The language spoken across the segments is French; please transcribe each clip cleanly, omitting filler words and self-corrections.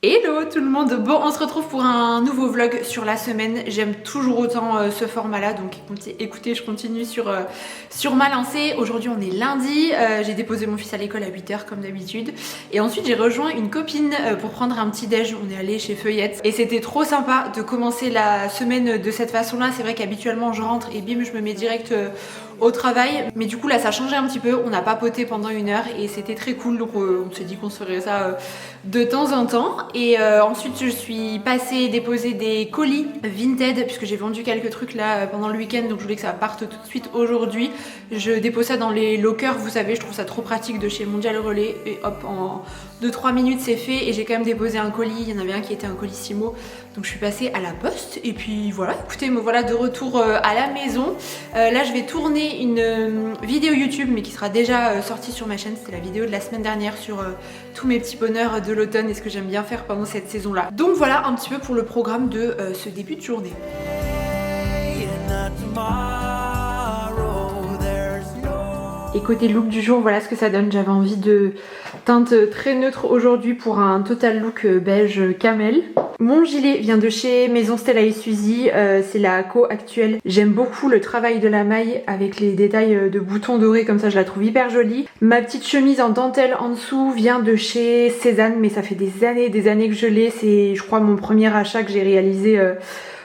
Hello tout le monde. Bon, on se retrouve pour un nouveau vlog sur la semaine. J'aime toujours autant ce format là, donc écoutez, je continue sur ma lancée. Aujourd'hui on est lundi, j'ai déposé mon fils à l'école à 8h comme d'habitude et ensuite j'ai rejoint une copine pour prendre un petit déj. On est allé chez Feuillette et c'était trop sympa de commencer la semaine de cette façon là. C'est vrai qu'habituellement je rentre et bim je me mets direct au travail, mais du coup là ça a changé un petit peu. On a papoté pendant 1 heure et c'était très cool, donc on s'est dit qu'on se ferait ça de temps en temps. Et ensuite je suis passée déposer des colis Vinted puisque j'ai vendu quelques trucs là pendant le week-end, donc je voulais que ça parte tout de suite aujourd'hui. Je dépose ça dans les lockers, vous savez, je trouve ça trop pratique de chez Mondial Relais et hop, en 2-3 minutes c'est fait. Et j'ai quand même déposé un colis, il y en avait un qui était un colissimo, donc je suis passée à la poste et puis voilà, écoutez, me voilà de retour à la maison. Là je vais tourner une vidéo YouTube mais qui sera déjà sortie sur ma chaîne. C'était la vidéo de la semaine dernière sur tous mes petits bonheurs de l'automne et ce que j'aime bien faire pendant cette saison là. Donc voilà un petit peu pour le programme de ce début de journée. Et côté look du jour, voilà ce que ça donne. J'avais envie de teinte très neutre aujourd'hui pour un total look beige camel. Mon gilet vient de chez Maison Stella et Suzy, c'est la co actuelle. J'aime beaucoup le travail de la maille avec les détails de boutons dorés comme ça, je la trouve hyper jolie. Ma petite chemise en dentelle en dessous vient de chez Cézanne, mais ça fait des années que je l'ai. C'est je crois mon premier achat que j'ai réalisé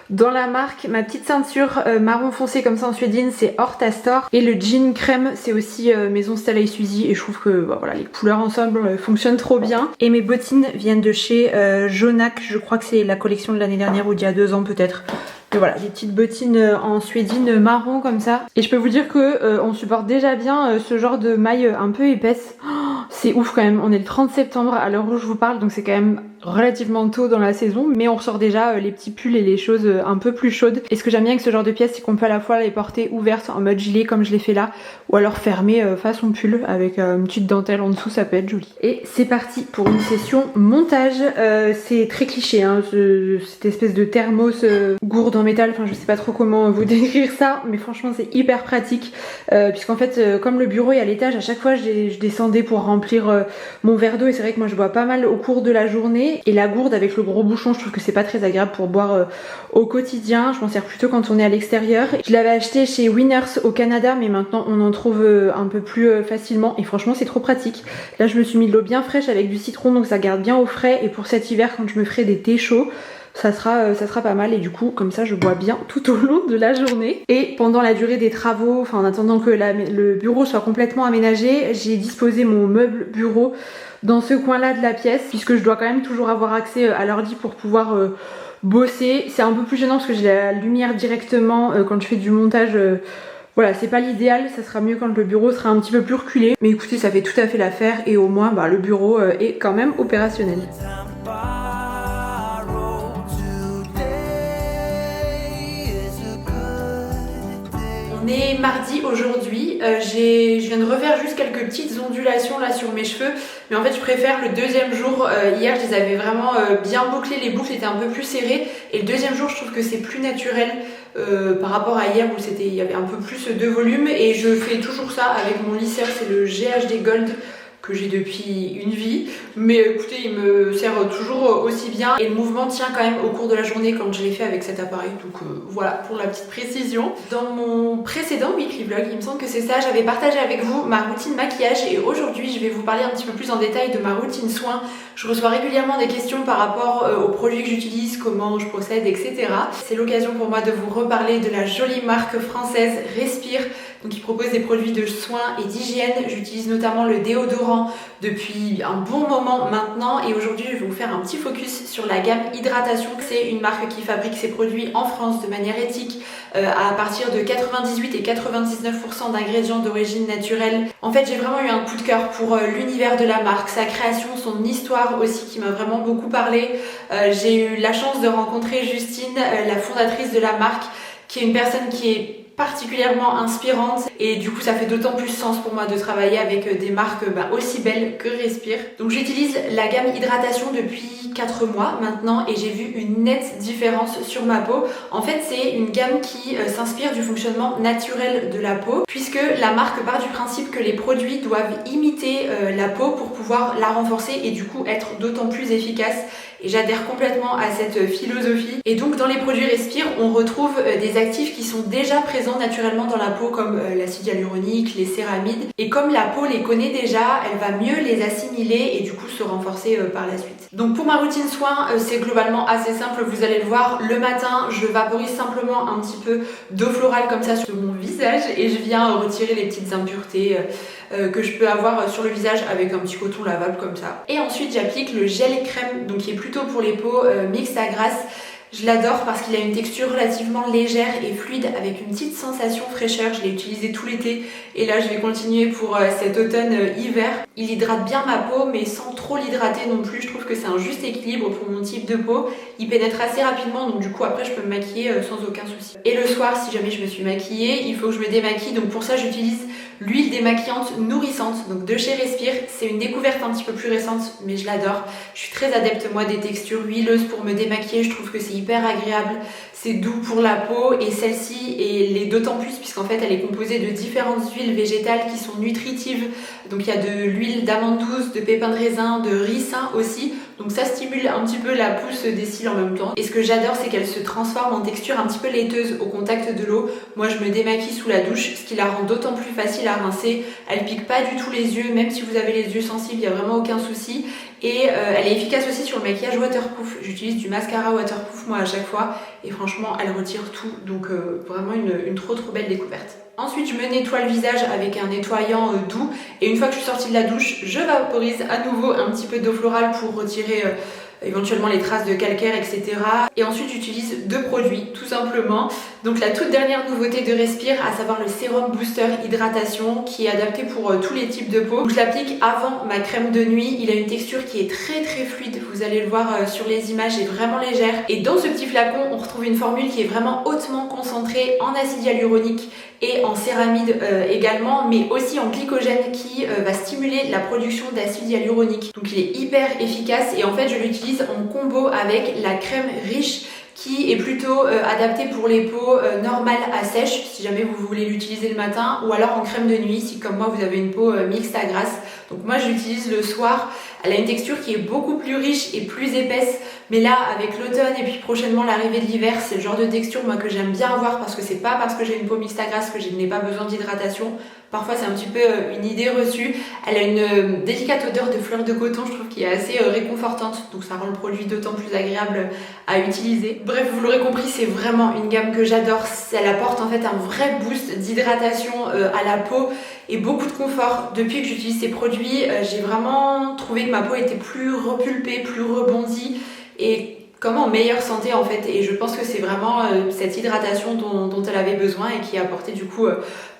dans la marque. Ma petite ceinture marron foncé comme ça en suédine, c'est Horta Store. Et le jean crème, c'est aussi Maison Stella et Suzy. Et je trouve que bah, voilà, les couleurs ensemble fonctionnent trop bien. Et mes bottines viennent de chez Jonac. Je crois que c'est la collection de l'année dernière ou d'il y a 2 ans peut-être. Et voilà, des petites bottines en suédine marron comme ça. Et je peux vous dire que on supporte déjà bien ce genre de maille un peu épaisse. Oh, c'est ouf quand même, on est le 30 septembre à l'heure où je vous parle, donc c'est quand même relativement tôt dans la saison, mais on ressort déjà les petits pulls et les choses un peu plus chaudes. Et ce que j'aime bien avec ce genre de pièces, c'est qu'on peut à la fois les porter ouvertes en mode gilet comme je l'ai fait là, ou alors fermées façon pull avec une petite dentelle en dessous, ça peut être joli. Et c'est parti pour une session montage. C'est très cliché hein, cette espèce de thermos gourde en métal, enfin je sais pas trop comment vous décrire ça, mais franchement c'est hyper pratique puisqu'en fait comme le bureau est à l'étage, à chaque fois je descendais pour remplir mon verre d'eau. Et c'est vrai que moi je bois pas mal au cours de la journée. Et la gourde avec le gros bouchon, je trouve que c'est pas très agréable pour boire au quotidien. Je m'en sers plutôt quand on est à l'extérieur. Je l'avais acheté chez Winners au Canada, mais maintenant on en trouve un peu plus facilement. Et franchement c'est trop pratique. Là je me suis mis de l'eau bien fraîche avec du citron, donc ça garde bien au frais. Et pour cet hiver quand je me ferai des thés chauds, ça sera pas mal. Et du coup comme ça je bois bien tout au long de la journée. Et pendant la durée des travaux, enfin en attendant que le bureau soit complètement aménagé, j'ai disposé mon meuble bureau dans ce coin là de la pièce, puisque je dois quand même toujours avoir accès à l'ordi pour pouvoir bosser. C'est un peu plus gênant parce que j'ai la lumière directement quand je fais du montage. Voilà, c'est pas l'idéal, ça sera mieux quand le bureau sera un petit peu plus reculé. Mais écoutez, ça fait tout à fait l'affaire et au moins bah, le bureau est quand même opérationnel. On est mardi aujourd'hui, je viens de refaire juste quelques petites ondulations là sur mes cheveux, mais en fait je préfère le deuxième jour. Hier je les avais vraiment bien bouclés, les boucles étaient un peu plus serrées, et le deuxième jour je trouve que c'est plus naturel par rapport à hier où il y avait un peu plus de volume. Et je fais toujours ça avec mon lisseur, c'est le GHD Gold que j'ai depuis une vie, mais écoutez il me sert toujours aussi bien et le mouvement tient quand même au cours de la journée quand je l'ai fait avec cet appareil, donc voilà pour la petite précision. Dans mon précédent weekly vlog, il me semble que c'est ça, j'avais partagé avec vous ma routine maquillage et aujourd'hui je vais vous parler un petit peu plus en détail de ma routine soin. Je reçois régulièrement des questions par rapport aux produits que j'utilise, comment je procède, etc. C'est l'occasion pour moi de vous reparler de la jolie marque française Respire, donc qui propose des produits de soins et d'hygiène. J'utilise notamment le déodorant depuis un bon moment maintenant et aujourd'hui je vais vous faire un petit focus sur la gamme hydratation. C'est une marque qui fabrique ses produits en France de manière éthique à partir de 98 et 99% d'ingrédients d'origine naturelle. En fait j'ai vraiment eu un coup de cœur pour l'univers de la marque, sa création, son histoire aussi qui m'a vraiment beaucoup parlé. J'ai eu la chance de rencontrer Justine, la fondatrice de la marque, qui est une personne qui est particulièrement inspirante et du coup ça fait d'autant plus sens pour moi de travailler avec des marques aussi belles que Respire. Donc j'utilise la gamme hydratation depuis 4 mois maintenant et j'ai vu une nette différence sur ma peau. En fait c'est une gamme qui s'inspire du fonctionnement naturel de la peau, puisque la marque part du principe que les produits doivent imiter la peau pour pouvoir la renforcer et du coup être d'autant plus efficace. et j'adhère complètement à cette philosophie. Et donc dans les produits Respire, on retrouve des actifs qui sont déjà présents naturellement dans la peau comme l'acide hyaluronique, les céramides, et comme la peau les connaît déjà, elle va mieux les assimiler et du coup se renforcer par la suite. Donc pour ma routine soin, c'est globalement assez simple, vous allez le voir, le matin je vaporise simplement un petit peu d'eau florale comme ça sur mon visage et je viens retirer les petites impuretés que je peux avoir sur le visage avec un petit coton lavable comme ça. Et ensuite j'applique le gel et crème, donc qui est plutôt pour les peaux mixtes à grasse. Je l'adore parce qu'il a une texture relativement légère et fluide avec une petite sensation fraîcheur. Je l'ai utilisé tout l'été et là je vais continuer pour cet automne-hiver. Il hydrate bien ma peau mais sans trop l'hydrater non plus. Je trouve que c'est un juste équilibre pour mon type de peau. Il pénètre assez rapidement donc du coup après je peux me maquiller sans aucun souci. Et le soir si jamais je me suis maquillée, il faut que je me démaquille. Donc pour ça j'utilise l'huile démaquillante nourrissante donc de chez Respire. C'est une découverte un petit peu plus récente mais je l'adore. Je suis très adepte moi des textures huileuses pour me démaquiller. Je trouve que c'est hyper agréable, c'est doux pour la peau et celle-ci l'est d'autant plus puisqu'en fait elle est composée de différentes huiles végétales qui sont nutritives. Donc il y a de l'huile d'amande douce, de pépins de raisin, de ricin aussi. Donc ça stimule un petit peu la pousse des cils en même temps. Et ce que j'adore c'est qu'elle se transforme en texture un petit peu laiteuse au contact de l'eau. Moi je me démaquille sous la douche, ce qui la rend d'autant plus facile à rincer. Elle pique pas du tout les yeux, même si vous avez les yeux sensibles, il n'y a vraiment aucun souci. Et elle est efficace aussi sur le maquillage waterproof. J'utilise du mascara waterproof moi à chaque fois et franchement elle retire tout. Donc vraiment une trop belle découverte. Ensuite je me nettoie le visage avec un nettoyant doux et une fois que je suis sortie de la douche, je vaporise à nouveau un petit peu d'eau florale pour retirer éventuellement les traces de calcaire, etc. Et ensuite j'utilise deux produits tout simplement. Donc la toute dernière nouveauté de Respire, à savoir le sérum booster hydratation qui est adapté pour tous les types de peau. Donc je l'applique avant ma crème de nuit. Il a une texture qui est très fluide, vous allez le voir sur les images, est vraiment légère. Et dans ce petit flacon on retrouve une formule qui est vraiment hautement concentrée en acide hyaluronique et en céramide également, mais aussi en glycogène qui va stimuler la production d'acide hyaluronique. Donc il est hyper efficace et en fait je l'utilise en combo avec la crème riche qui est plutôt adaptée pour les peaux normales à sèche si jamais vous voulez l'utiliser le matin, ou alors en crème de nuit si comme moi vous avez une peau mixte à grasse. Donc moi je l'utilise le soir. Elle a une texture qui est beaucoup plus riche et plus épaisse, mais là avec l'automne et puis prochainement l'arrivée de l'hiver, c'est le genre de texture moi que j'aime bien avoir parce que c'est pas parce que j'ai une peau mixte à grasse que je n'ai pas besoin d'hydratation. Parfois c'est un petit peu une idée reçue. Elle a une délicate odeur de fleur de coton, je trouve, qui est assez réconfortante, donc ça rend le produit d'autant plus agréable à utiliser. Bref, vous l'aurez compris, c'est vraiment une gamme que j'adore. Elle apporte en fait un vrai boost d'hydratation à la peau et beaucoup de confort. Depuis que j'utilise ces produits, j'ai vraiment trouvé que ma peau était plus repulpée, plus rebondie et comme en meilleure santé en fait. Et je pense que c'est vraiment cette hydratation dont elle avait besoin et qui est apportée du coup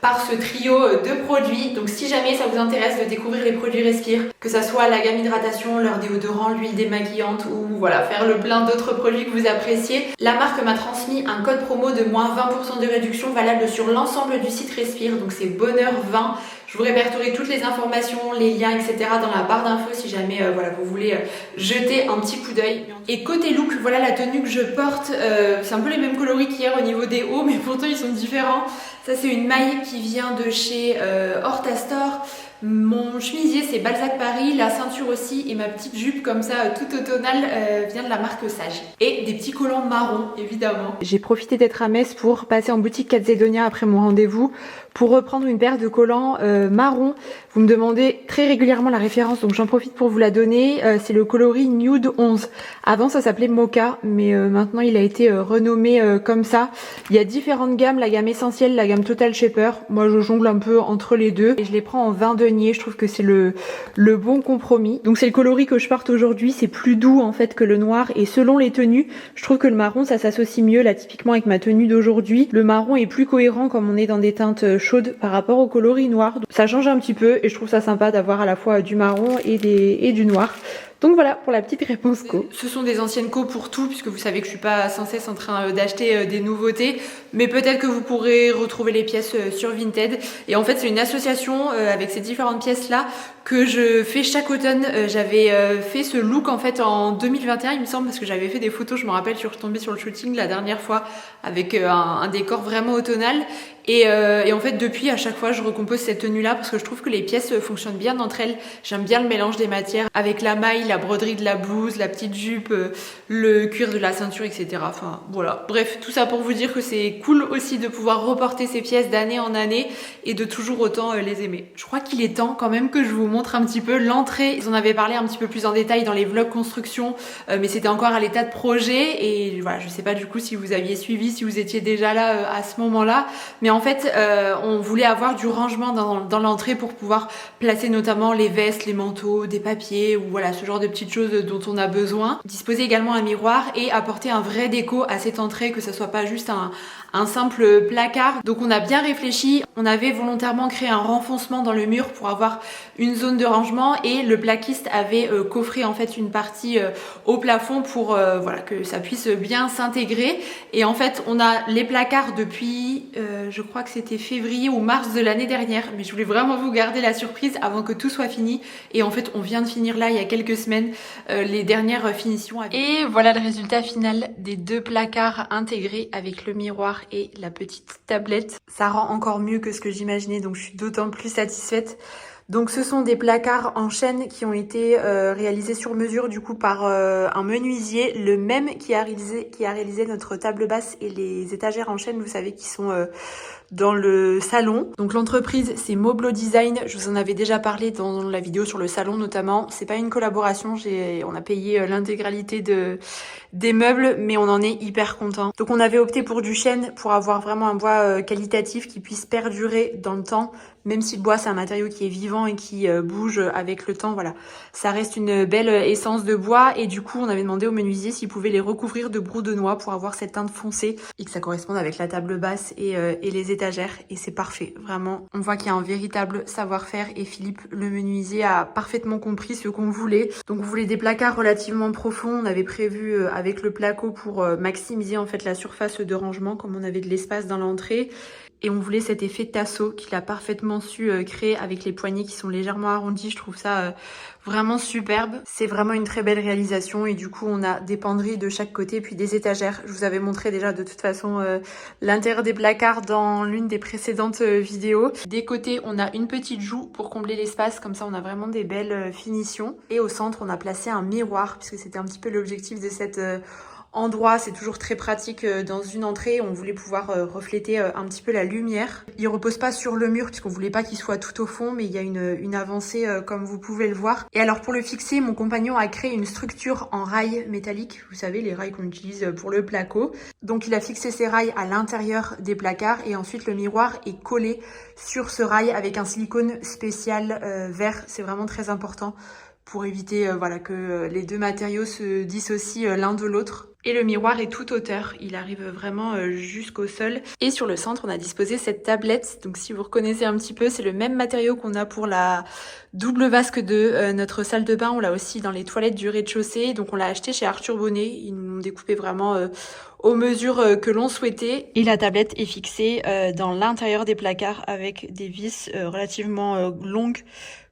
par ce trio de produits. Donc si jamais ça vous intéresse de découvrir les produits Respire, que ça soit la gamme hydratation, leur déodorant, l'huile démaquillante ou voilà, faire le plein d'autres produits que vous appréciez, la marque m'a transmis un code promo de moins 20% de réduction valable sur l'ensemble du site Respire, donc c'est bonheur 20. Je vous répertorie toutes les informations, les liens, etc. dans la barre d'infos si jamais voilà, vous voulez jeter un petit coup d'œil. Et côté look, voilà la tenue que je porte. C'est un peu les mêmes coloris qu'hier au niveau des hauts, mais pourtant ils sont différents. Ça c'est une maille qui vient de chez Horta Store. Mon chemisier c'est Balzac Paris, la ceinture aussi, et ma petite jupe comme ça toute automnale vient de la marque Sage. Et des petits collants marrons évidemment. J'ai profité d'être à Metz pour passer en boutique Calzedonia après mon rendez-vous pour reprendre une paire de collants marron. Vous me demandez très régulièrement la référence, donc j'en profite pour vous la donner. C'est le coloris Nude 11. Avant ça s'appelait Mocha, mais maintenant il a été renommé comme ça. Il y a différentes gammes, la gamme essentielle, la gamme Total Shaper. Moi je jongle un peu entre les deux et je les prends en vin denier. Je trouve que c'est le bon compromis. Donc c'est le coloris que je porte aujourd'hui. C'est plus doux en fait que le noir, et selon les tenues, je trouve que le marron ça s'associe mieux. Là typiquement avec ma tenue d'aujourd'hui, le marron est plus cohérent comme on est dans des teintes chaudes par rapport au coloris noir. Donc, ça change un petit peu et je trouve ça sympa d'avoir à la fois du marron et du noir. Donc voilà pour la petite réponse co. Ce sont des anciennes co pour tout, puisque vous savez que je suis pas sans cesse en train d'acheter des nouveautés, mais peut-être que vous pourrez retrouver les pièces sur Vinted. Et en fait c'est une association avec ces différentes pièces là que je fais chaque automne. J'avais fait ce look en fait en 2021 il me semble, parce que j'avais fait des photos, je me rappelle, je suis retombée sur le shooting la dernière fois avec un décor vraiment automnal. Et en fait depuis à chaque fois je recompose cette tenue là parce que je trouve que les pièces fonctionnent bien entre elles. J'aime bien le mélange des matières avec la maille, la broderie de la blouse, la petite jupe, le cuir de la ceinture, etc. Enfin voilà, bref, tout ça pour vous dire que c'est cool aussi de pouvoir reporter ces pièces d'année en année et de toujours autant les aimer. Je crois qu'il est temps quand même que je vous montre un petit peu l'entrée. Ils en avaient parlé un petit peu plus en détail dans les vlogs construction, mais c'était encore à l'état de projet et voilà, je sais pas du coup si vous aviez suivi, si vous étiez déjà là à ce moment-là, mais en fait on voulait avoir du rangement dans l'entrée pour pouvoir placer notamment les vestes, les manteaux, des papiers ou voilà ce genre de petites choses dont on a besoin. Disposer également un miroir et apporter un vrai déco à cette entrée, que ça soit pas juste un simple placard. Donc on a bien réfléchi, on avait volontairement créé un renfoncement dans le mur pour avoir une zone de rangement et le plaquiste avait coffré en fait une partie au plafond pour voilà que ça puisse bien s'intégrer. Et en fait on a les placards depuis je crois que c'était février ou mars de l'année dernière, mais je voulais vraiment vous garder la surprise avant que tout soit fini et en fait on vient de finir là il y a quelques semaines les dernières finitions. Et voilà le résultat final des 2 placards intégrés avec le miroir et la petite tablette. Ça rend encore mieux que ce que j'imaginais, donc je suis d'autant plus satisfaite. Donc ce sont des placards en chêne qui ont été réalisés sur mesure du coup par un menuisier, le même qui a réalisé notre table basse et les étagères en chêne, vous savez, qui sont dans le salon. Donc l'entreprise c'est Moblo Design, je vous en avais déjà parlé dans la vidéo sur le salon notamment. C'est pas une collaboration, on a payé l'intégralité des meubles, mais on en est hyper content. Donc on avait opté pour du chêne pour avoir vraiment un bois qualitatif qui puisse perdurer dans le temps, même si le bois c'est un matériau qui est vivant et qui bouge avec le temps. Voilà, ça reste une belle essence de bois et du coup on avait demandé au menuisier s'il pouvait les recouvrir de brou de noix pour avoir cette teinte foncée et que ça corresponde avec la table basse et les étagères, et c'est parfait, vraiment on voit qu'il y a un véritable savoir-faire et Philippe le menuisier a parfaitement compris ce qu'on voulait. Donc on voulait des placards relativement profonds, on avait prévu avec le placo pour maximiser en fait la surface de rangement comme on avait de l'espace dans l'entrée. Et on voulait cet effet tasseau qu'il a parfaitement su créer avec les poignées qui sont légèrement arrondies. Je trouve ça vraiment superbe. C'est vraiment une très belle réalisation et du coup on a des penderies de chaque côté puis des étagères. Je vous avais montré déjà de toute façon l'intérieur des placards dans l'une des précédentes vidéos. Des côtés on a une petite joue pour combler l'espace, comme ça on a vraiment des belles finitions. Et au centre on a placé un miroir puisque c'était un petit peu l'objectif de cette endroit, c'est toujours très pratique dans une entrée, on voulait pouvoir refléter un petit peu la lumière. Il repose pas sur le mur puisqu'on voulait pas qu'il soit tout au fond, mais il y a une avancée comme vous pouvez le voir. Et alors pour le fixer, mon compagnon a créé une structure en rails métalliques, vous savez les rails qu'on utilise pour le placo. Donc il a fixé ces rails à l'intérieur des placards et ensuite le miroir est collé sur ce rail avec un silicone spécial vert, c'est vraiment très important pour éviter voilà que les deux matériaux se dissocient l'un de l'autre. Et le miroir est toute hauteur, il arrive vraiment jusqu'au sol. Et sur le centre, on a disposé cette tablette. Donc si vous reconnaissez un petit peu, c'est le même matériau qu'on a pour la double vasque de notre salle de bain. On l'a aussi dans les toilettes du rez-de-chaussée. Donc on l'a acheté chez Arthur Bonnet. Ils nous l'ont découpé vraiment aux mesures que l'on souhaitait. Et la tablette est fixée dans l'intérieur des placards avec des vis relativement longues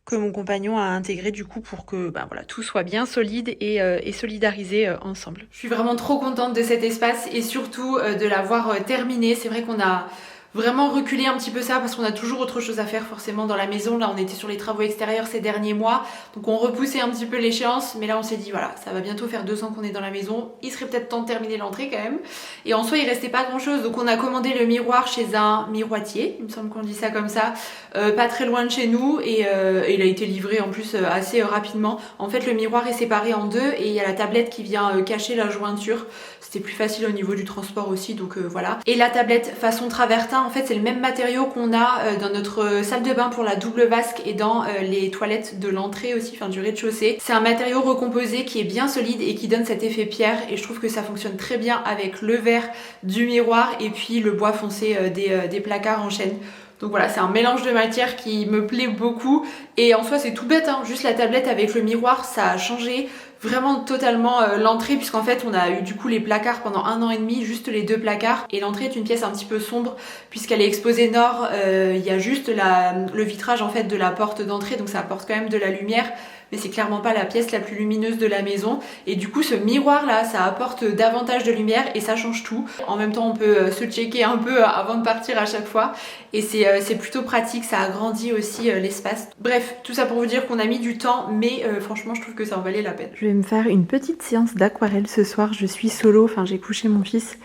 que mon compagnon a intégré du coup pour que voilà, tout soit bien solide et solidarisé ensemble. Je suis vraiment trop contente de cet espace et surtout de l'avoir terminé. C'est vrai qu'on a vraiment reculé un petit peu ça parce qu'on a toujours autre chose à faire forcément dans la maison. Là on était sur les travaux extérieurs ces derniers mois, donc on repoussait un petit peu l'échéance, mais là on s'est dit voilà, ça va bientôt faire 2 ans qu'on est dans la maison, il serait peut-être temps de terminer l'entrée quand même. Et en soi il restait pas grand chose, donc on a commandé le miroir chez un miroitier, il me semble qu'on dit ça comme ça, pas très loin de chez nous, et il a été livré en plus assez rapidement. En fait le miroir est séparé en 2 et il y a la tablette qui vient cacher la jointure. C'était plus facile au niveau du transport aussi, donc voilà. Et la tablette façon travertin, en fait c'est le même matériau qu'on a dans notre salle de bain pour la double vasque et dans les toilettes de l'entrée aussi, enfin du rez-de-chaussée. C'est un matériau recomposé qui est bien solide et qui donne cet effet pierre, et je trouve que ça fonctionne très bien avec le verre du miroir et puis le bois foncé des placards en chêne. Donc voilà, c'est un mélange de matières qui me plaît beaucoup. Et en soi c'est tout bête, hein, juste la tablette avec le miroir, ça a changé vraiment totalement l'entrée, puisqu'en fait on a eu du coup les placards pendant 1 an et demi, juste les 2 placards, et l'entrée est une pièce un petit peu sombre puisqu'elle est exposée nord. Il y a juste le vitrage en fait de la porte d'entrée, donc ça apporte quand même de la lumière, mais c'est clairement pas la pièce la plus lumineuse de la maison. Et du coup ce miroir là, ça apporte davantage de lumière et ça change tout. En même temps on peut se checker un peu avant de partir à chaque fois et c'est plutôt pratique, ça agrandit aussi l'espace. Bref, tout ça pour vous dire qu'on a mis du temps, mais franchement je trouve que ça en valait la peine. Je vais me faire une petite séance d'aquarelle ce soir, je suis solo, enfin j'ai couché mon fils.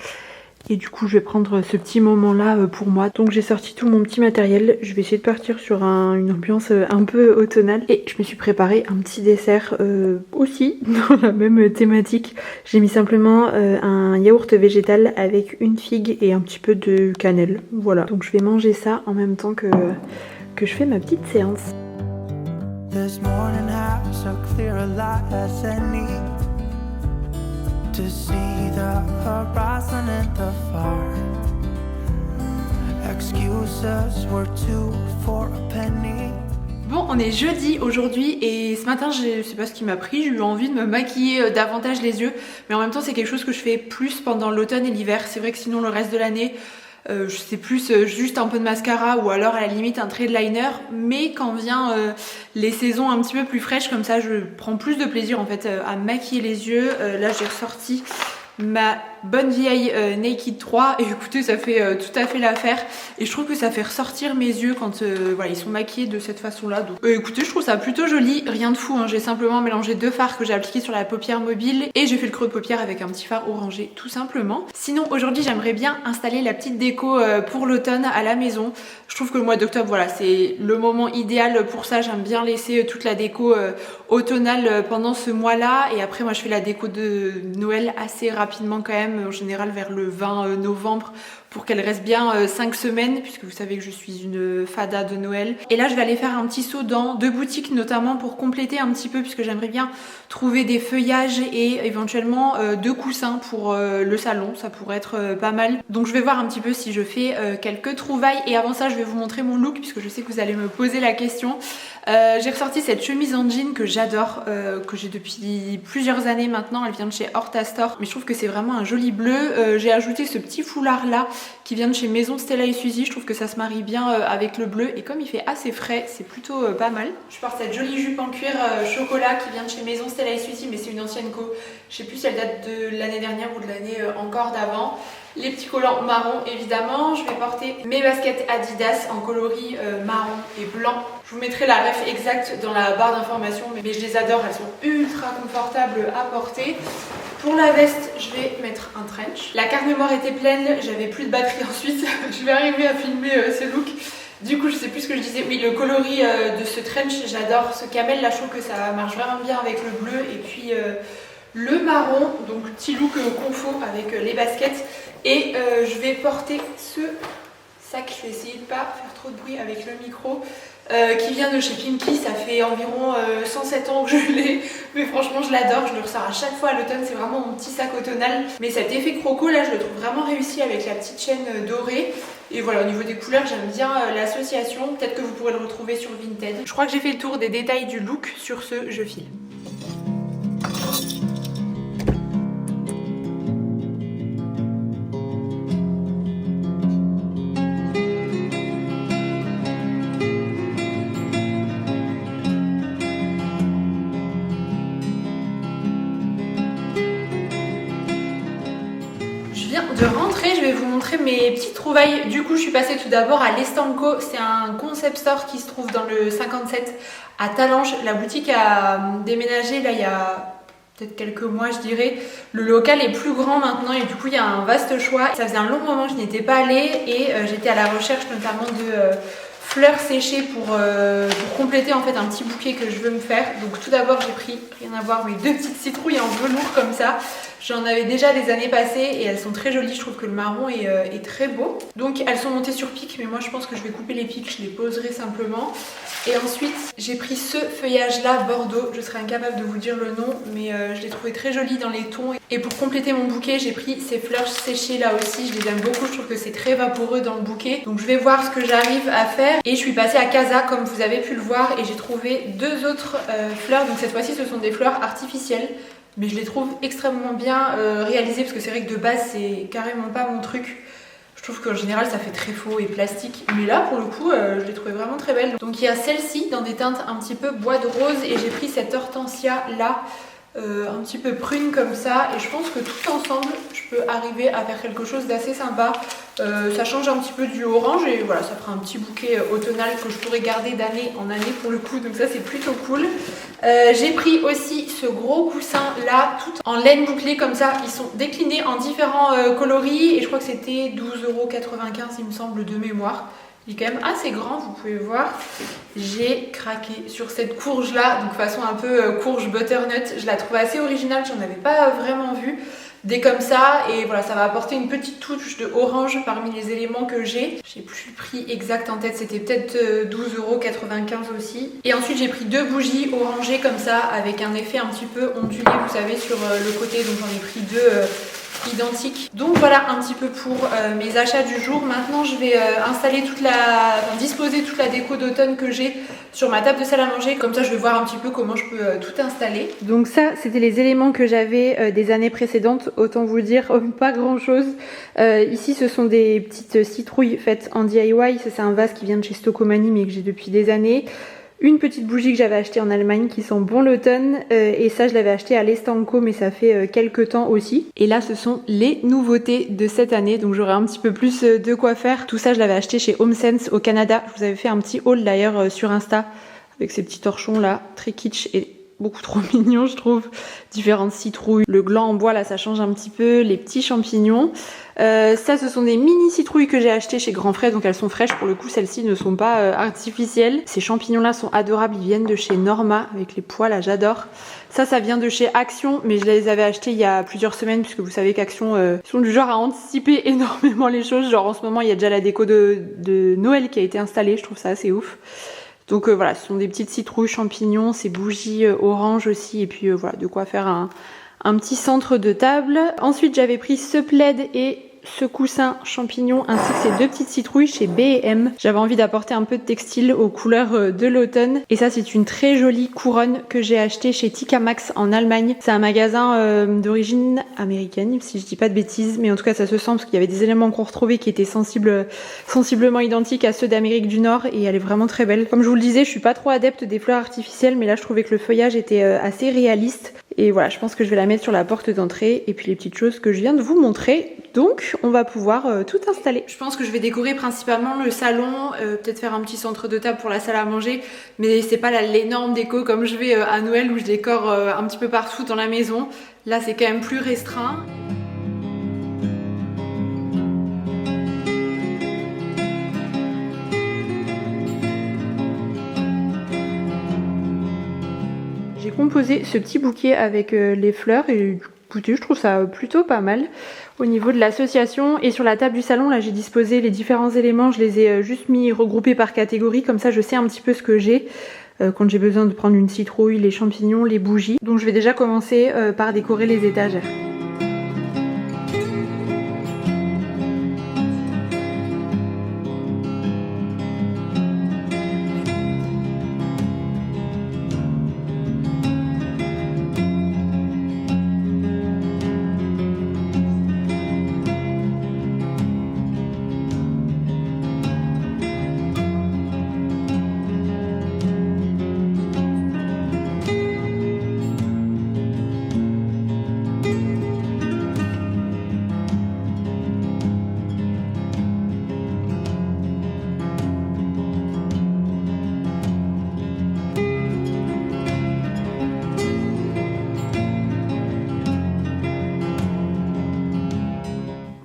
Et du coup je vais prendre ce petit moment là pour moi. Donc j'ai sorti tout mon petit matériel. Je vais essayer de partir sur une ambiance un peu automnale. Et je me suis préparé un petit dessert aussi dans la même thématique. J'ai mis simplement un yaourt végétal avec une figue et un petit peu de cannelle. Voilà. Donc je vais manger ça en même temps que je fais ma petite séance. This morning has so clear a light as any. To see the horizon and the far. Excuses were two for a penny. Bon, on est jeudi aujourd'hui et ce matin, je sais pas ce qui m'a pris, j'ai eu envie de me maquiller davantage les yeux, mais en même temps c'est quelque chose que je fais plus pendant l'automne et l'hiver. C'est vrai que sinon le reste de l'année, c'est plus juste un peu de mascara ou alors à la limite un trait de liner, mais quand vient les saisons un petit peu plus fraîches comme ça, je prends plus de plaisir en fait à maquiller les yeux. Là j'ai ressorti ma bonne vieille Naked 3 et écoutez ça fait tout à fait l'affaire et je trouve que ça fait ressortir mes yeux quand voilà, ils sont maquillés de cette façon là. Donc écoutez, je trouve ça plutôt joli, rien de fou hein. J'ai simplement mélangé deux fards que j'ai appliqués sur la paupière mobile et j'ai fait le creux de paupière avec un petit fard orangé tout simplement. Sinon aujourd'hui j'aimerais bien installer la petite déco pour l'automne à la maison. Je trouve que le mois d'octobre voilà, c'est le moment idéal pour ça. J'aime bien laisser toute la déco automnale pendant ce mois là et après moi je fais la déco de Noël assez rapidement quand même, en général vers le 20 novembre pour qu'elle reste bien 5 semaines puisque vous savez que je suis une fada de Noël. Et là je vais aller faire un petit saut dans deux boutiques notamment pour compléter un petit peu puisque j'aimerais bien trouver des feuillages et éventuellement deux coussins pour le salon, ça pourrait être pas mal. Donc je vais voir un petit peu si je fais quelques trouvailles et avant ça je vais vous montrer mon look puisque je sais que vous allez me poser la question. J'ai ressorti cette chemise en jean que j'adore, que j'ai depuis plusieurs années maintenant, elle vient de chez Horta Store mais je trouve que c'est vraiment un joli bleu. J'ai ajouté ce petit foulard là qui vient de chez Maison Stella et Suzy, je trouve que ça se marie bien avec le bleu et comme il fait assez frais c'est plutôt pas mal. Je porte cette jolie jupe en cuir chocolat qui vient de chez Maison Stella et Suzy mais c'est une ancienne co, je sais plus si elle date de l'année dernière ou de l'année encore d'avant. Les petits collants marron évidemment, je vais porter mes baskets Adidas en coloris marron et blanc. Je vous mettrai la ref exacte dans la barre d'informations mais je les adore, elles sont ultra confortables à porter. Pour la veste, je vais mettre un trench. La carte mémoire était pleine, j'avais plus de batterie ensuite. Je vais arriver à filmer ce look. Du coup, je sais plus ce que je disais. Oui, le coloris de ce trench, j'adore. Ce camel, là, je trouve que ça marche vraiment bien avec le bleu. Et puis le marron, donc petit look confo avec les baskets. Et je vais porter ce sac. Je vais essayer de pas faire trop de bruit avec le micro. Qui vient de chez Pimki, ça fait environ 107 ans que je l'ai, mais franchement je l'adore, je le ressors à chaque fois à l'automne, c'est vraiment mon petit sac automnal. Mais cet effet croco là je le trouve vraiment réussi avec la petite chaîne dorée. Et voilà, au niveau des couleurs j'aime bien l'association, peut-être que vous pourrez le retrouver sur Vinted. Je crois que j'ai fait le tour des détails du look, sur ce je file. De rentrer, je vais vous montrer mes petites trouvailles. Du coup, je suis passée tout d'abord à l'Estanco. C'est un concept store qui se trouve dans le 57 à Talange. La boutique a déménagé là il y a peut-être quelques mois, je dirais. Le local est plus grand maintenant et du coup, il y a un vaste choix. Ça faisait un long moment que je n'y étais pas allée et j'étais à la recherche notamment de fleurs séchées pour compléter en fait un petit bouquet que je veux me faire. Donc tout d'abord j'ai pris, rien à voir, mes deux petites citrouilles en velours comme ça. J'en avais déjà des années passées et elles sont très jolies, je trouve que le marron est très beau. Donc elles sont montées sur pic mais moi je pense que je vais couper les pics, je les poserai simplement. Et ensuite j'ai pris ce feuillage là bordeaux, je serais incapable de vous dire le nom mais je l'ai trouvé très joli dans les tons. Et pour compléter mon bouquet j'ai pris ces fleurs séchées là aussi, je les aime beaucoup, je trouve que c'est très vaporeux dans le bouquet. Donc je vais voir ce que j'arrive à faire. Et je suis passée à Casa comme vous avez pu le voir et j'ai trouvé deux autres fleurs. Donc cette fois-ci ce sont des fleurs artificielles. Mais je les trouve extrêmement bien réalisées parce que c'est vrai que de base c'est carrément pas mon truc. Je Je trouve qu'en général ça fait très faux et plastique, mais là pour le coup je l'ai trouvé vraiment très belle. Donc il y a celle-ci dans des teintes un petit peu bois de rose et j'ai pris cette hortensia là, un petit peu prune comme ça, et je pense que tout ensemble je peux arriver à faire quelque chose d'assez sympa. Ça change un petit peu du orange et voilà, ça fera un petit bouquet automnal que je pourrais garder d'année en année pour le coup, donc ça c'est plutôt cool. J'ai pris aussi ce gros coussin là, tout en laine bouclée comme ça, ils sont déclinés en différents coloris et je crois que c'était 12,95 € il me semble de mémoire. Il est quand même assez grand, vous pouvez voir. J'ai craqué sur cette courge là, donc façon un peu courge butternut. Je la trouve assez originale, j'en avais pas vraiment vu des comme ça, et voilà, ça va apporter une petite touche de orange parmi les éléments que j'ai. J'ai plus le prix exact en tête, c'était peut-être 12,95 € aussi. Et ensuite j'ai pris 2 bougies orangées comme ça avec un effet un petit peu ondulé, vous savez, sur le côté, donc j'en ai pris 2 identiques. Donc voilà un petit peu pour mes achats du jour. Maintenant je vais disposer toute la déco d'automne que j'ai sur ma table de salle à manger, comme ça je vais voir un petit peu comment je peux tout installer. Donc ça c'était les éléments que j'avais des années précédentes, autant vous dire pas grand chose. Ici ce sont des petites citrouilles faites en DIY, ça c'est un vase qui vient de chez Stocomanie mais que j'ai depuis des années. Une petite bougie que j'avais achetée en Allemagne qui sent bon l'automne, et ça je l'avais acheté à l'Estanco mais ça fait quelques temps aussi. Et là ce sont les nouveautés de cette année, donc j'aurai un petit peu plus de quoi faire. Tout ça je l'avais acheté chez HomeSense au Canada. Je vous avais fait un petit haul d'ailleurs sur Insta avec ces petits torchons là, très kitsch et beaucoup trop mignon je trouve. Différentes citrouilles, le gland en bois là ça change un petit peu, les petits champignons. Ça ce sont des mini citrouilles que j'ai achetées chez Grand Frais, donc elles sont fraîches pour le coup, celles-ci ne sont pas artificielles. Ces champignons là sont adorables, ils viennent de chez Norma avec les pois là, j'adore. Ça vient de chez Action, mais je les avais achetés il y a plusieurs semaines puisque vous savez qu'Action sont du genre à anticiper énormément les choses. Genre en ce moment il y a déjà la déco de Noël qui a été installée, je trouve ça assez ouf. Donc voilà, ce sont des petites citrouilles, champignons, ces bougies orange aussi, et puis voilà, de quoi faire un petit centre de table. Ensuite j'avais pris ce plaid et ce coussin champignon ainsi que ces 2 petites citrouilles chez B&M. J'avais envie d'apporter un peu de textile aux couleurs de l'automne, et ça c'est une très jolie couronne que j'ai achetée chez TK Maxx en Allemagne. C'est un magasin d'origine américaine si je dis pas de bêtises, mais en tout cas ça se sent parce qu'il y avait des éléments qu'on retrouvait qui étaient sensiblement identiques à ceux d'Amérique du Nord, et elle est vraiment très belle. Comme je vous le disais, je suis pas trop adepte des fleurs artificielles, mais là je trouvais que le feuillage était assez réaliste, et voilà, je pense que je vais la mettre sur la porte d'entrée, et puis les petites choses que je viens de vous montrer. Donc on va pouvoir tout installer. Je pense que je vais décorer principalement le salon, peut-être faire un petit centre de table pour la salle à manger, mais c'est pas l'énorme déco comme je vais à Noël où je décore un petit peu partout dans la maison. Là c'est quand même plus restreint. J'ai composé ce petit bouquet avec les fleurs et écoutez, je trouve ça plutôt pas mal au niveau de l'association. Et sur la table du salon, là j'ai disposé les différents éléments, je les ai juste regroupés par catégorie, comme ça je sais un petit peu ce que j'ai quand j'ai besoin de prendre une citrouille, les champignons, les bougies. Donc je vais déjà commencer par décorer les étagères.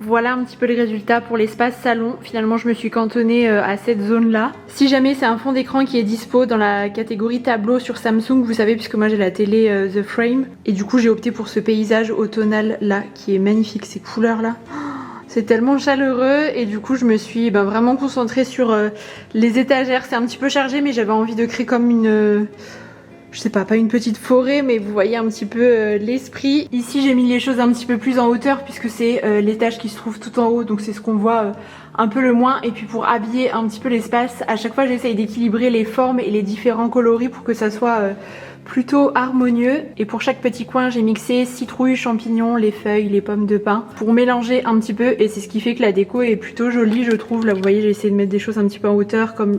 Voilà un petit peu les résultats pour l'espace salon. Finalement je me suis cantonnée à cette zone là. Si jamais c'est un fond d'écran qui est dispo dans la catégorie tableau sur Samsung, vous savez, puisque moi j'ai la télé The Frame, et du coup j'ai opté pour ce paysage automnal là qui est magnifique, ces couleurs là. C'est tellement chaleureux, et du coup je me suis vraiment concentrée sur les étagères. C'est un petit peu chargé mais j'avais envie de créer comme une... je sais pas une petite forêt, mais vous voyez un petit peu l'esprit. Ici j'ai mis les choses un petit peu plus en hauteur puisque c'est l'étage qui se trouve tout en haut, donc c'est ce qu'on voit un peu le moins. Et puis pour habiller un petit peu l'espace, à chaque fois j'essaye d'équilibrer les formes et les différents coloris pour que ça soit plutôt harmonieux. Et pour chaque petit coin, j'ai mixé citrouille, champignons, les feuilles, les pommes de pin pour mélanger un petit peu. Et c'est ce qui fait que la déco est plutôt jolie, je trouve. Là, vous voyez, j'ai essayé de mettre des choses un petit peu en hauteur, comme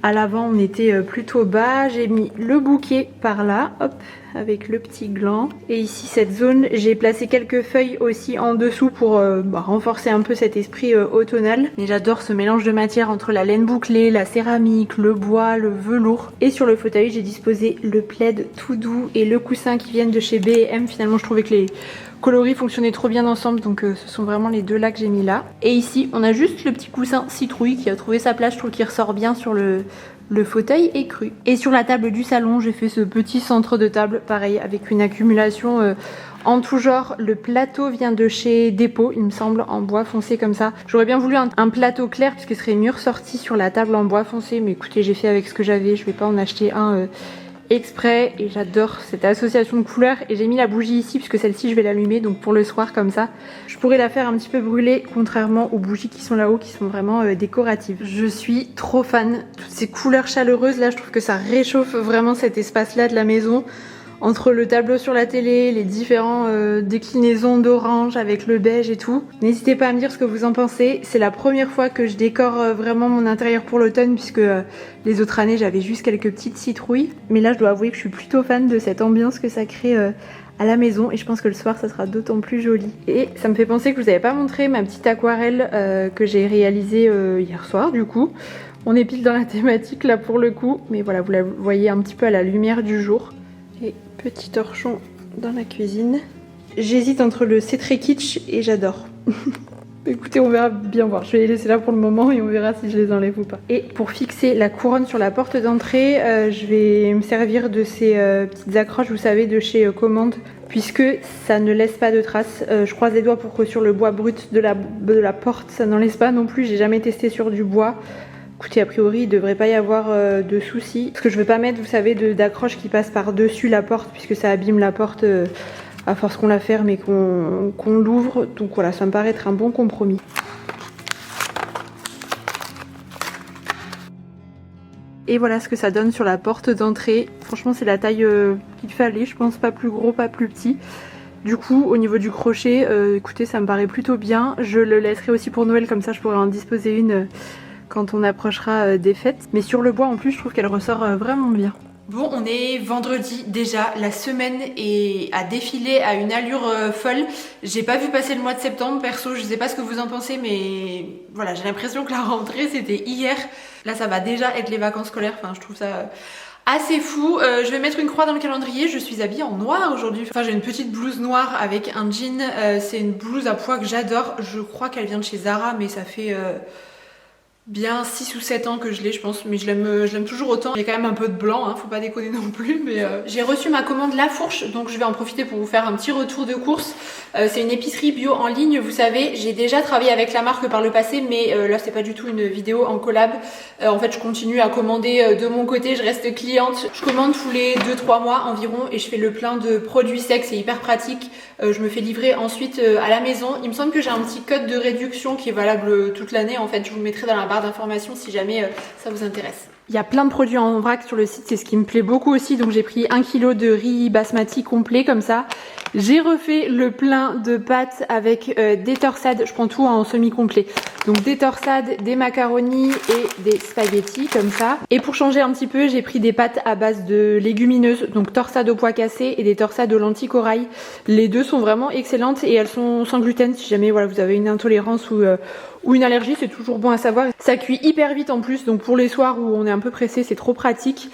à l'avant, on était plutôt bas. J'ai mis le bouquet par là, hop, avec le petit gland. Et ici, cette zone, j'ai placé quelques feuilles aussi en dessous pour renforcer un peu cet esprit automnal. Mais j'adore ce mélange de matière entre la laine bouclée, la céramique, le bois, le velours. Et sur le fauteuil, j'ai disposé le plaid tout doux et le coussin qui viennent de chez B&M. Finalement, je trouvais que les coloris fonctionnaient trop bien ensemble, donc ce sont vraiment les deux là que j'ai mis là. Et ici, on a juste le petit coussin citrouille qui a trouvé sa place. Je trouve qu'il ressort bien sur le fauteuil écru. Et sur la table du salon, j'ai fait ce petit centre de table, pareil, avec une accumulation en tout genre. Le plateau vient de chez Dépôt, il me semble, en bois foncé comme ça. J'aurais bien voulu un plateau clair puisque ce serait mieux ressorti sur la table en bois foncé, mais écoutez, j'ai fait avec ce que j'avais, je vais pas en acheter un exprès. Et j'adore cette association de couleurs. Et j'ai mis la bougie ici puisque celle-ci je vais l'allumer, donc pour le soir comme ça je pourrais la faire un petit peu brûler, contrairement aux bougies qui sont là-haut qui sont vraiment décoratives. Je suis trop fan, toutes ces couleurs chaleureuses là, je trouve que ça réchauffe vraiment cet espace là de la maison. Entre le tableau sur la télé, les différents déclinaisons d'orange avec le beige et tout. N'hésitez pas à me dire ce que vous en pensez. C'est la première fois que je décore vraiment mon intérieur pour l'automne, puisque les autres années j'avais juste quelques petites citrouilles. Mais là je dois avouer que je suis plutôt fan de cette ambiance que ça crée à la maison, et je pense que le soir ça sera d'autant plus joli. Et ça me fait penser que je vous avais pas montré ma petite aquarelle que j'ai réalisée hier soir du coup. On est pile dans la thématique là pour le coup, mais voilà, vous la voyez un petit peu à la lumière du jour. Et petit torchon dans la cuisine. J'hésite entre le c'est très kitsch et j'adore. Écoutez, on verra bien voir. Je vais les laisser là pour le moment et on verra si je les enlève ou pas. Et pour fixer la couronne sur la porte d'entrée, je vais me servir de ces petites accroches, vous savez, de chez Commande, puisque ça ne laisse pas de traces. Je croise les doigts pour que sur le bois brut de la porte, ça n'en laisse pas non plus. J'ai jamais testé sur du bois. Écoutez, a priori, il ne devrait pas y avoir de soucis. Parce que je ne veux pas mettre, vous savez, d'accroche qui passe par-dessus la porte, puisque ça abîme la porte à force qu'on la ferme et qu'on l'ouvre. Donc voilà, ça me paraît être un bon compromis. Et voilà ce que ça donne sur la porte d'entrée. Franchement, c'est la taille qu'il fallait, je pense, pas plus gros, pas plus petit. Du coup, au niveau du crochet, écoutez, ça me paraît plutôt bien. Je le laisserai aussi pour Noël, comme ça je pourrai en disposer une quand on approchera des fêtes. Mais sur le bois en plus, je trouve qu'elle ressort vraiment bien. Bon, on est vendredi déjà, la semaine a défilé à une allure folle. J'ai pas vu passer le mois de septembre, perso, je sais pas ce que vous en pensez, mais voilà, j'ai l'impression que la rentrée c'était hier. Là ça va déjà être les vacances scolaires, enfin je trouve ça assez fou. Je vais mettre une croix dans le calendrier. Je suis habillée en noir aujourd'hui. Enfin, j'ai une petite blouse noire avec un jean. C'est une blouse à pois que j'adore. Je crois qu'elle vient de chez Zara, mais ça fait bien 6 ou 7 ans que je l'ai, je pense, mais je l'aime toujours autant. Il y a quand même un peu de blanc, hein, faut pas déconner non plus, mais j'ai reçu ma commande La Fourche, donc je vais en profiter pour vous faire un petit retour de course. C'est une épicerie bio en ligne, vous savez, j'ai déjà travaillé avec la marque par le passé, mais là c'est pas du tout une vidéo en collab. En fait, je continue à commander de mon côté, je reste cliente. Je commande tous les 2-3 mois environ et je fais le plein de produits secs, c'est hyper pratique. Je me fais livrer ensuite à la maison. Il me semble que j'ai un petit code de réduction qui est valable toute l'année, en fait, je vous le mettrai dans la barre d'informations si jamais ça vous intéresse. Il y a plein de produits en vrac sur le site, c'est ce qui me plaît beaucoup aussi. Donc j'ai pris 1 kg de riz basmati complet comme ça. J'ai refait le plein de pâtes avec des torsades, je prends tout en semi-complet. Donc des torsades, des macaronis et des spaghettis comme ça. Et pour changer un petit peu, j'ai pris des pâtes à base de légumineuses, donc torsades au pois cassé et des torsades aux lentilles corail. Les deux sont vraiment excellentes et elles sont sans gluten si jamais voilà, vous avez une intolérance ou une allergie, c'est toujours bon à savoir. Ça cuit hyper vite en plus, donc pour les soirs où on est un peu pressé, c'est trop pratique.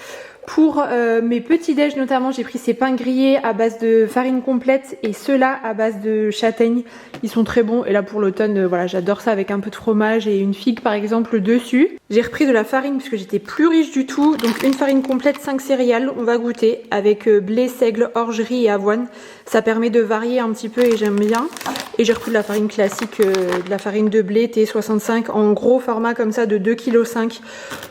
Pour mes petits déj notamment, j'ai pris ces pains grillés à base de farine complète et ceux-là à base de châtaigne. Ils sont très bons et là pour l'automne, voilà, j'adore ça avec un peu de fromage et une figue par exemple dessus. J'ai repris de la farine puisque j'étais plus riche du tout, donc une farine complète 5 céréales, on va goûter avec blé, seigle, orge, riz et avoine. Ça permet de varier un petit peu et j'aime bien. Et j'ai repris de la farine classique, de la farine de blé T65 en gros format comme ça de 2,5 kg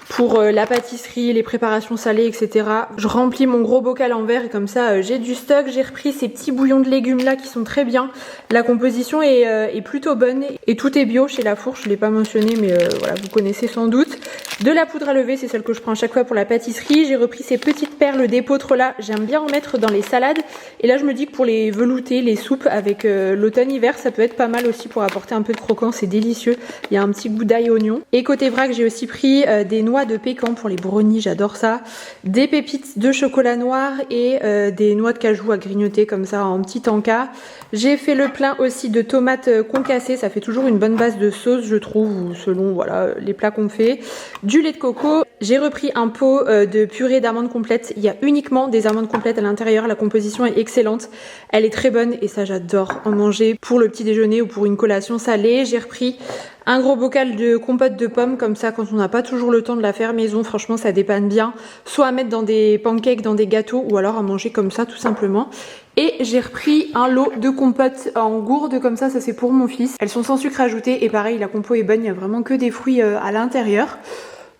pour la pâtisserie, les préparations salées, etc. Je remplis mon gros bocal en verre et comme ça j'ai du stock. J'ai repris ces petits bouillons de légumes là qui sont très bien. La composition est plutôt bonne et tout est bio chez La Fourche. Je ne l'ai pas mentionné mais voilà, vous connaissez sans doute. De la poudre à lever, c'est celle que je prends à chaque fois pour la pâtisserie. J'ai repris ces petites perles d'épeautre là. J'aime bien en mettre dans les salades. Et là, je me dis que pour les velouter, les soupes avec l'automne-hiver, ça peut être pas mal aussi pour apporter un peu de croquant. C'est délicieux. Il y a un petit goût d'ail oignon. Et côté vrac, j'ai aussi pris des noix de pécan pour les brownies. J'adore ça. Des pépites de chocolat noir et des noix de cajou à grignoter comme ça en petit encas. J'ai fait le plein aussi de tomates concassées. Ça fait toujours une bonne base de sauce, je trouve, selon voilà les plats qu'on fait. Du lait de coco. J'ai repris un pot de purée d'amandes complètes. Il y a uniquement des amandes complètes à l'intérieur. La composition est excellente. Elle est très bonne et ça j'adore en manger pour le petit déjeuner ou pour une collation salée. J'ai repris un gros bocal de compote de pommes comme ça quand on n'a pas toujours le temps de la faire maison. Franchement ça dépanne bien. Soit à mettre dans des pancakes, dans des gâteaux ou alors à manger comme ça tout simplement. Et j'ai repris un lot de compotes en gourde comme ça c'est pour mon fils. Elles sont sans sucre ajouté et pareil la compo est bonne. Il n'y a vraiment que des fruits à l'intérieur.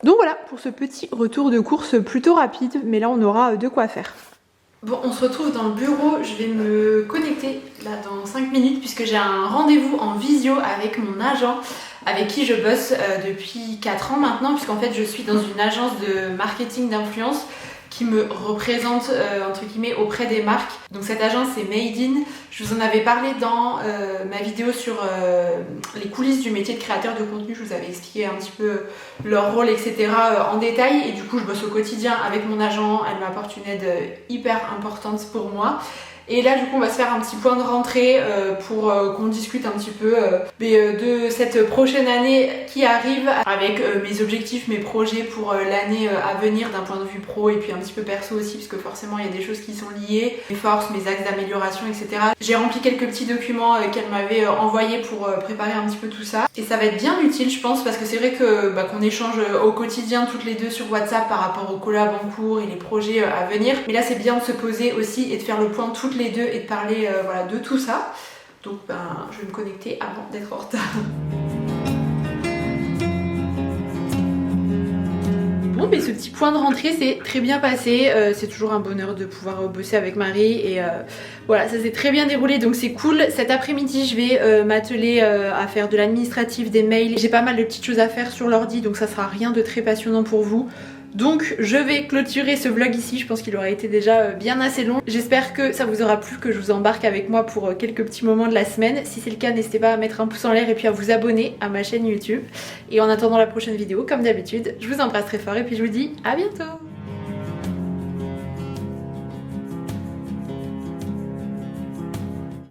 Donc voilà pour ce petit retour de course plutôt rapide, mais là on aura de quoi faire. Bon, on se retrouve dans le bureau, je vais me connecter là dans 5 minutes puisque j'ai un rendez-vous en visio avec mon agent avec qui je bosse depuis 4 ans maintenant, puisqu'en fait je suis dans une agence de marketing d'influence qui me représente entre guillemets auprès des marques. Donc cette agence c'est Made In. Je vous en avais parlé dans ma vidéo sur les coulisses du métier de créateur de contenu. Je vous avais expliqué un petit peu leur rôle etc. En détail et du coup je bosse au quotidien avec mon agent. Elle m'apporte une aide hyper importante pour moi. Et là du coup on va se faire un petit point de rentrée pour qu'on discute un petit peu de cette prochaine année qui arrive avec mes objectifs, mes projets pour l'année à venir d'un point de vue pro et puis un petit peu perso aussi parce que forcément il y a des choses qui sont liées, mes forces, mes axes d'amélioration etc. J'ai rempli quelques petits documents qu'elle m'avait envoyés pour préparer un petit peu tout ça et ça va être bien utile je pense parce que c'est vrai que qu'on échange au quotidien toutes les deux sur WhatsApp par rapport aux collabs en cours et les projets à venir, mais là c'est bien de se poser aussi et de faire le point toutes les deux et de parler voilà, de tout ça. Donc je vais me connecter avant d'être en retard. Bon, mais ce petit point de rentrée s'est très bien passé. C'est toujours un bonheur de pouvoir bosser avec Marie et voilà, ça s'est très bien déroulé donc c'est cool. Cet après-midi je vais m'atteler à faire de l'administratif, des mails. J'ai pas mal de petites choses à faire sur l'ordi donc ça sera rien de très passionnant pour vous. Donc je vais clôturer ce vlog ici, je pense qu'il aura été déjà bien assez long. J'espère que ça vous aura plu, que je vous embarque avec moi pour quelques petits moments de la semaine. Si c'est le cas, n'hésitez pas à mettre un pouce en l'air et puis à vous abonner à ma chaîne YouTube. Et en attendant la prochaine vidéo, comme d'habitude, je vous embrasse très fort et puis je vous dis à bientôt.